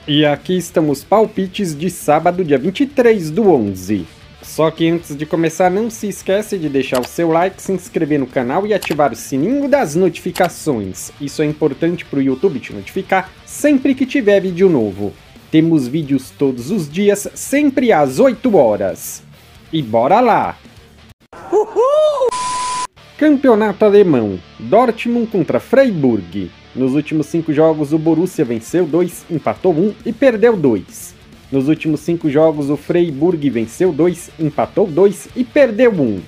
E aqui estamos palpites de sábado, dia 23/11. Só que antes de começar, não se esquece de deixar o seu like, se inscrever no canal e ativar o sininho das notificações. Isso é importante para o YouTube te notificar sempre que tiver vídeo novo. Temos vídeos todos os dias, sempre às 8 horas. E bora lá! Uhul! Campeonato alemão, Dortmund contra Freiburg. Nos últimos 5 jogos o Borussia venceu 2, empatou 1 e perdeu 2. Nos últimos 5 jogos o Freiburg venceu 2, empatou 2 e perdeu 1.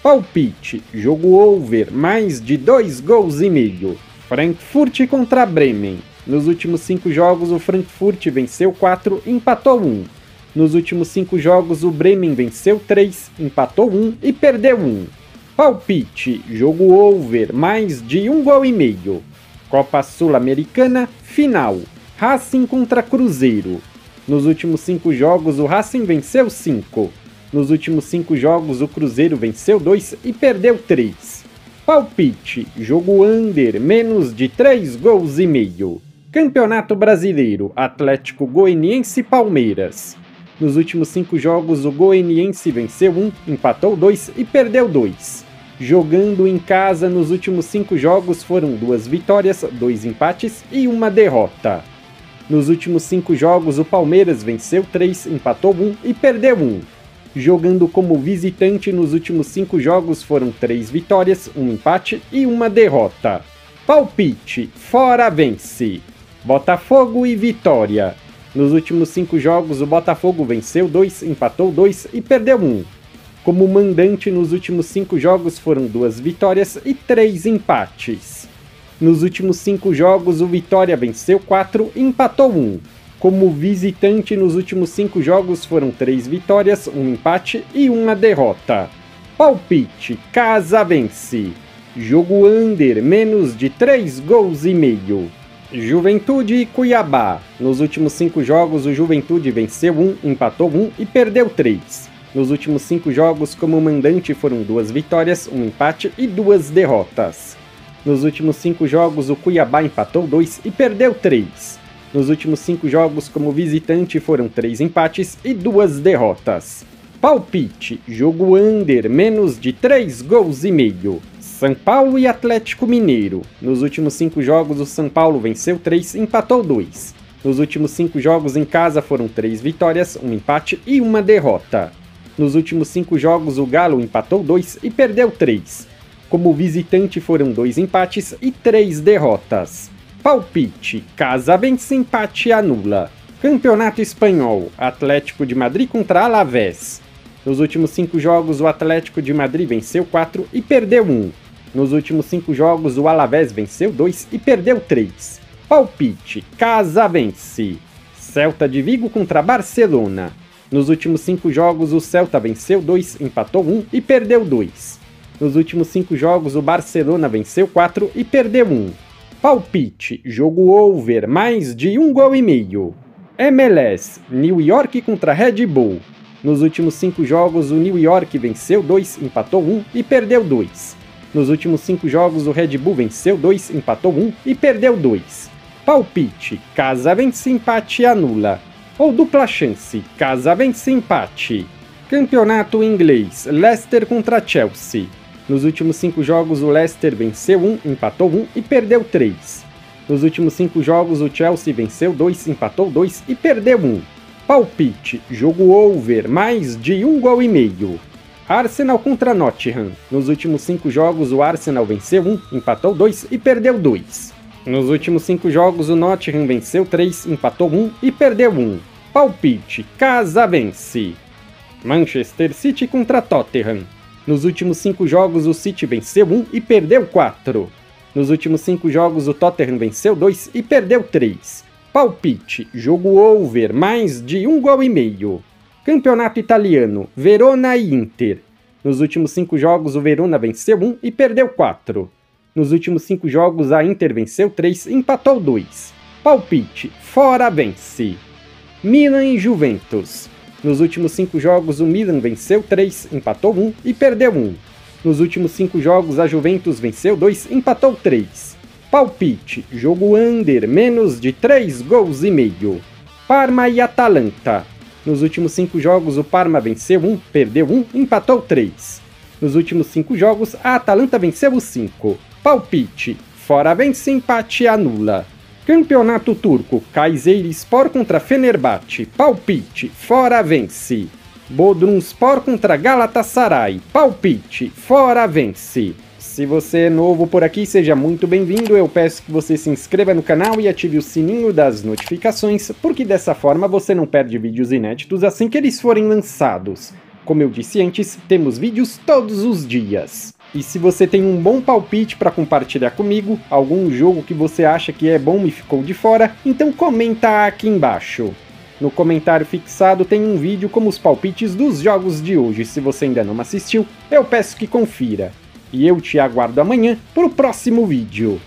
Palpite, jogo over, mais de 2 gols e meio. Frankfurt contra Bremen. Nos últimos 5 jogos o Frankfurt venceu 4, empatou 1. Nos últimos 5 jogos o Bremen venceu 3, empatou 1 e perdeu 1. Palpite, jogo over, mais de 1 gol e meio. Copa Sul-Americana, final, Racing contra Cruzeiro. Nos últimos 5 jogos o Racing venceu 5. Nos últimos 5 jogos o Cruzeiro venceu 2 e perdeu 3. Palpite, jogo under, menos de 3 gols e meio. Campeonato Brasileiro, Atlético Goianiense e Palmeiras. Nos últimos 5 jogos o Goianiense venceu 1, empatou 2 e perdeu 2. Jogando em casa nos últimos 5 jogos foram 2 vitórias, 2 empates e 1 derrota. Nos últimos 5 jogos o Palmeiras venceu 3, empatou 1 e perdeu 1. Jogando como visitante nos últimos 5 jogos foram 3 vitórias, 1 empate e 1 derrota. Palpite, fora vence. Botafogo e Vitória. Nos últimos 5 jogos o Botafogo venceu 2, empatou 2 e perdeu 1. Como mandante nos últimos 5 jogos foram 2 vitórias e 3 empates. Nos últimos 5 jogos o Vitória venceu 4 e empatou 1. Como visitante nos últimos 5 jogos foram 3 vitórias, 1 empate e 1 derrota. Palpite, casa vence. Jogo under, menos de 3 gols e meio. Juventude e Cuiabá. Nos últimos 5 jogos o Juventude venceu 1, empatou 1 e perdeu 3. Nos últimos 5 jogos como mandante foram 2 vitórias, 1 empate e 2 derrotas. Nos últimos 5 jogos o Cuiabá empatou 2 e perdeu 3. Nos últimos 5 jogos como visitante foram 3 empates e 2 derrotas. Palpite, jogo under, menos de 3 gols e meio. São Paulo e Atlético Mineiro. Nos últimos 5 jogos o São Paulo venceu 3 e empatou 2. Nos últimos 5 jogos em casa foram 3 vitórias, 1 empate e 1 derrota. Nos últimos 5 jogos o Galo empatou 2 e perdeu 3. Como visitante foram 2 empates e 3 derrotas. Palpite, casa vence, empate e anula. Campeonato Espanhol, Atlético de Madrid contra Alavés. Nos últimos 5 jogos o Atlético de Madrid venceu 4 e perdeu 1. Nos últimos 5 jogos o Alavés venceu 2 e perdeu 3. Palpite, casa vence. Celta de Vigo contra Barcelona. Nos últimos 5 jogos o Celta venceu 2, empatou 1 e perdeu 2. Nos últimos 5 jogos o Barcelona venceu 4 e perdeu 1. Palpite, jogo over, mais de 1 gol e meio. MLS, New York contra Red Bull. Nos últimos 5 jogos o New York venceu 2, empatou 1 e perdeu 2. Nos últimos 5 jogos o Red Bull venceu 2, empatou 1 e perdeu 2. Palpite, casa vence, empate e anula. Ou dupla chance, casa vence, empate. Campeonato inglês, Leicester contra Chelsea. Nos últimos 5 jogos o Leicester venceu 1, empatou 1 e perdeu 3. Nos últimos 5 jogos o Chelsea venceu 2, empatou 2 e perdeu 1. Palpite, jogo over, mais de 1 gol e meio. Arsenal contra Nottingham. Nos últimos 5 jogos o Arsenal venceu 1, empatou 2 e perdeu 2. Nos últimos 5 jogos o Nottingham venceu 3, empatou 1 e perdeu 1. Palpite, casa vence. Manchester City contra Tottenham. Nos últimos 5 jogos o City venceu 1 e perdeu 4. Nos últimos 5 jogos o Tottenham venceu 2 e perdeu 3. Palpite, jogo over, mais de 1 gol e meio. Campeonato italiano, Verona e Inter. Nos últimos 5 jogos o Verona venceu 1 e perdeu 4. Nos últimos 5 jogos a Inter venceu 3 e empatou 2. Palpite, fora vence. Milan e Juventus. Nos últimos 5 jogos o Milan venceu 3, empatou 1 e perdeu 1. Nos últimos 5 jogos a Juventus venceu 2, empatou 3. Palpite, jogo under, menos de 3 gols e meio. Parma e Atalanta. Nos últimos 5 jogos, o Parma venceu 1, perdeu 1, empatou 3. Nos últimos 5 jogos, a Atalanta venceu os 5. Palpite: fora vence, empate anula. Campeonato Turco: Kayserispor contra Fenerbahçe. Palpite: fora vence. Bodrumspor contra Galatasaray. Palpite: fora vence. Se você é novo por aqui, seja muito bem-vindo. Eu peço que você se inscreva no canal e ative o sininho das notificações, porque dessa forma você não perde vídeos inéditos assim que eles forem lançados. Como eu disse antes, temos vídeos todos os dias. E se você tem um bom palpite para compartilhar comigo, algum jogo que você acha que é bom e ficou de fora, então comenta aqui embaixo. No comentário fixado tem um vídeo com os palpites dos jogos de hoje. Se você ainda não assistiu, eu peço que confira. E eu te aguardo amanhã para o próximo vídeo.